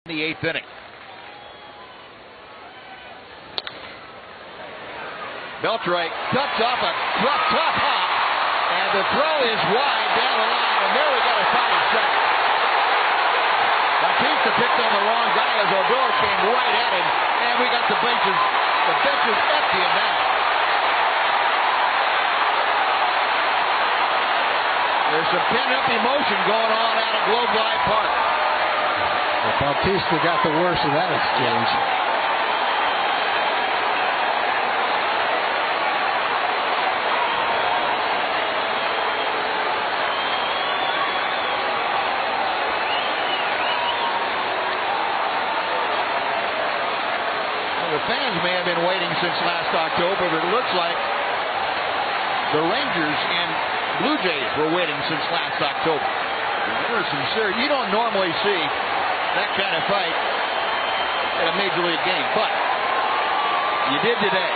The eighth inning. Beltre cuts off a tough hop, and the throw is wide down the line, and there we got a side at second. Bautista picked on the wrong guy as Odor came right at him, and we got the bench is empty now. There's some pent-up emotion going on out at Globe Life Park. Well, Bautista got the worst of that exchange. Well, the fans may have been waiting since last October, but it looks like the Rangers and Blue Jays were waiting since last October. There were some serious. You don't normally see that kind of fight at a major league game, but you did today.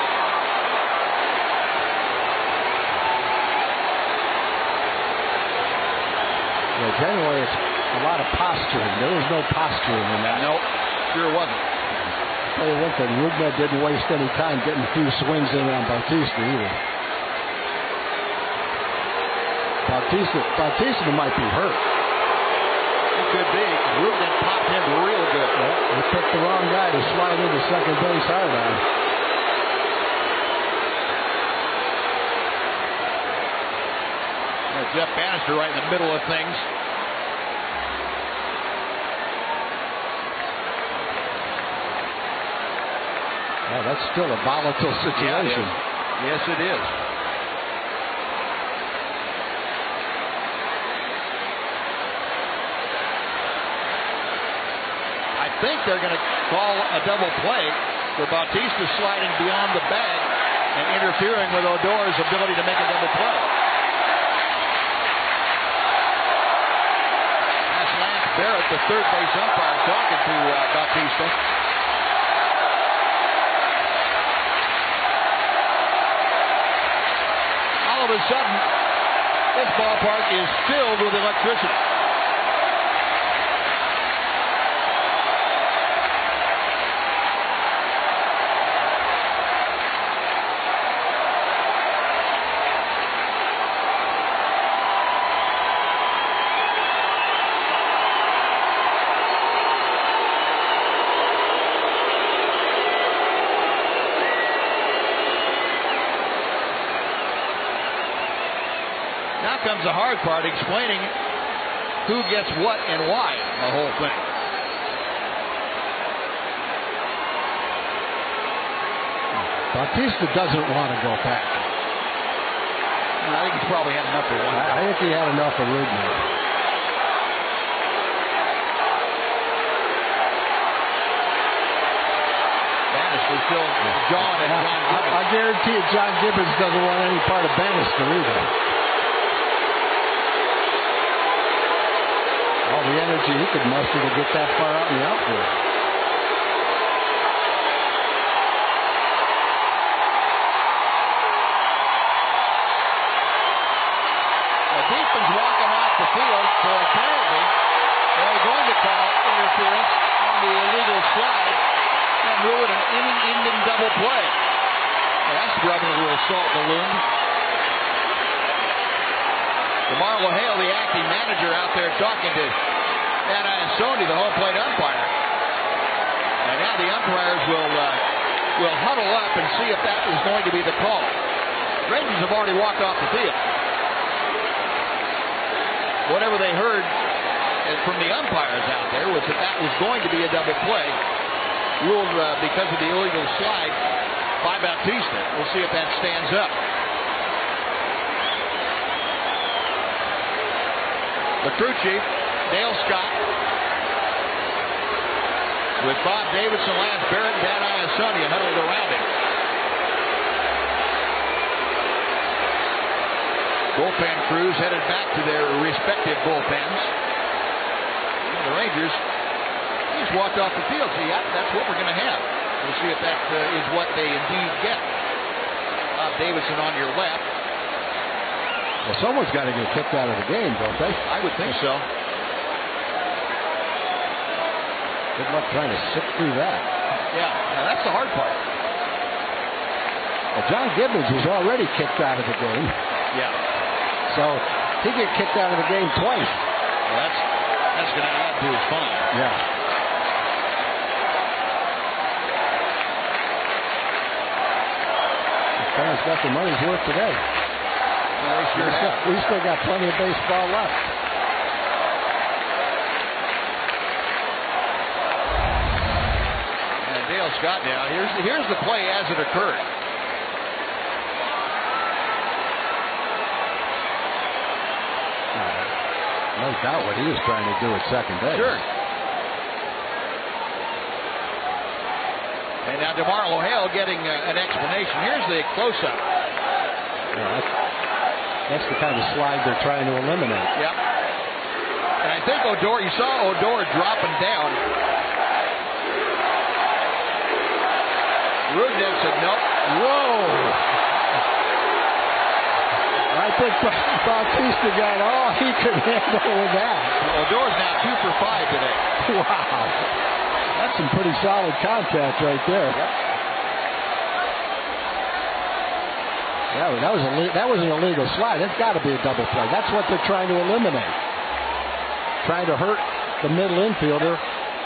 Yeah, generally it's a lot of posturing. There was no posturing in that. Nope, sure wasn't. I'll tell you one thing, Rougned didn't waste any time getting a few swings in on Bautista either. Bautista might be hurt. Could be. Rougned popped him real good. He picked the wrong guy to slide into second base hard on. Jeff Bannister right in the middle of things. Yeah, that's still a volatile situation. Yeah, yes, it is. I think they're going to call a double play for Bautista sliding beyond the bag and interfering with Odor's ability to make a double play. That's Lance Barrett, the third base umpire, talking to Bautista. All of a sudden, this ballpark is filled with electricity. Now comes the hard part, explaining who gets what and why, the whole thing. Bautista doesn't want to go back. I think he's probably had enough of one. I think he had enough of Rougned. Bannister still jawing at John Gibbons. I guarantee you John Gibbons doesn't want any part of Bannister either. All the energy he could muster to get that far out in the outfield. The defense walking off the field, so apparently they're going to call interference on the illegal slide and rule it an inning-ending double play. Well, that's rubbing a little salt in the wound. Marlo Hale, the acting manager, out there talking to Sony, the home plate umpire. And now the umpires will huddle up and see if that is going to be the call. Rangers have already walked off the field. Whatever they heard from the umpires out there was that was going to be a double play, ruled because of the illegal slide by Bautista. We'll see if that stands up. The crew chief, Dale Scott, with Bob Davidson, Lance Barrett, and Dan Iasonia huddled around him. Bullpen crews headed back to their respective bullpens. And the Rangers just walked off the field. So yeah, that's what we're going to have. We'll see if that is what they indeed get. Bob Davidson on your left. Well, someone's got to get kicked out of the game, don't they? I would think so. Good luck trying to sift through that. Yeah, that's the hard part. Well, John Gibbons was already kicked out of the game. Yeah. So he get kicked out of the game twice. Well, that's going to add to his fine. Yeah. The fans got their money's worth today. Well, they sure have. We still got plenty of baseball left. And Dale Scott now. Here's the play as it occurred. No doubt what he was trying to do at second base. Sure. And now DeMarlo Hale getting an explanation. Here's the close-up. Yeah, that's the kind of slide they're trying to eliminate. Yep. And I think Odor, you saw Odor dropping down. Rougned said, nope. Whoa! I think Bautista got all he could handle with that. Odor's now 2 for 5 today. Wow. That's some pretty solid contact right there. Yep. Yeah, that was an illegal slide. That's got to be a double play. That's what they're trying to eliminate. Trying to hurt the middle infielder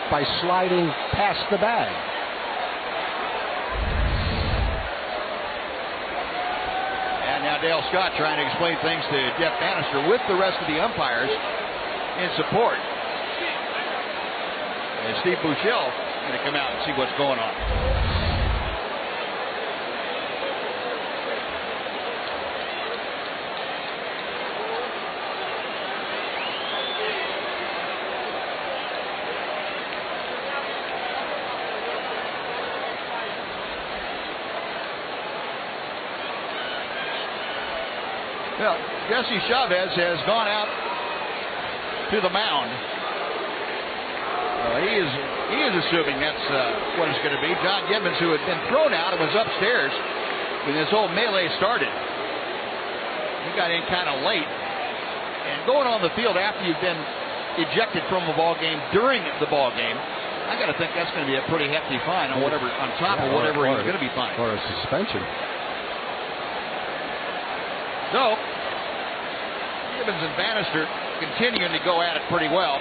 by sliding past the bag. Now Dale Scott trying to explain things to Jeff Bannister with the rest of the umpires in support. And Steve Buechele going to come out and see what's going on. Well, Jesse Chavez has gone out to the mound. He is assuming that's what it's going to be. John Gibbons, who had been thrown out and was upstairs when this whole melee started. He got in kind of late. And going on the field after you've been ejected from a ball game during the ball game, I got to think that's going to be a pretty hefty fine on whatever, on top of whatever he's going to be fined. Or a suspension. So, Gibbons and Bannister continuing to go at it pretty well.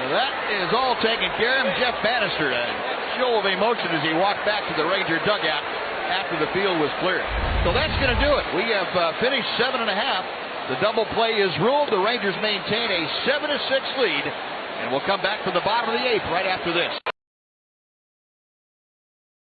Well, that is all taken care of. Jeff Bannister, a show of emotion as he walked back to the Ranger dugout after the field was cleared. So that's going to do it. We have finished 7.5. The double play is ruled. The Rangers maintain a 7-6 lead. And we'll come back to the bottom of the 8th right after this.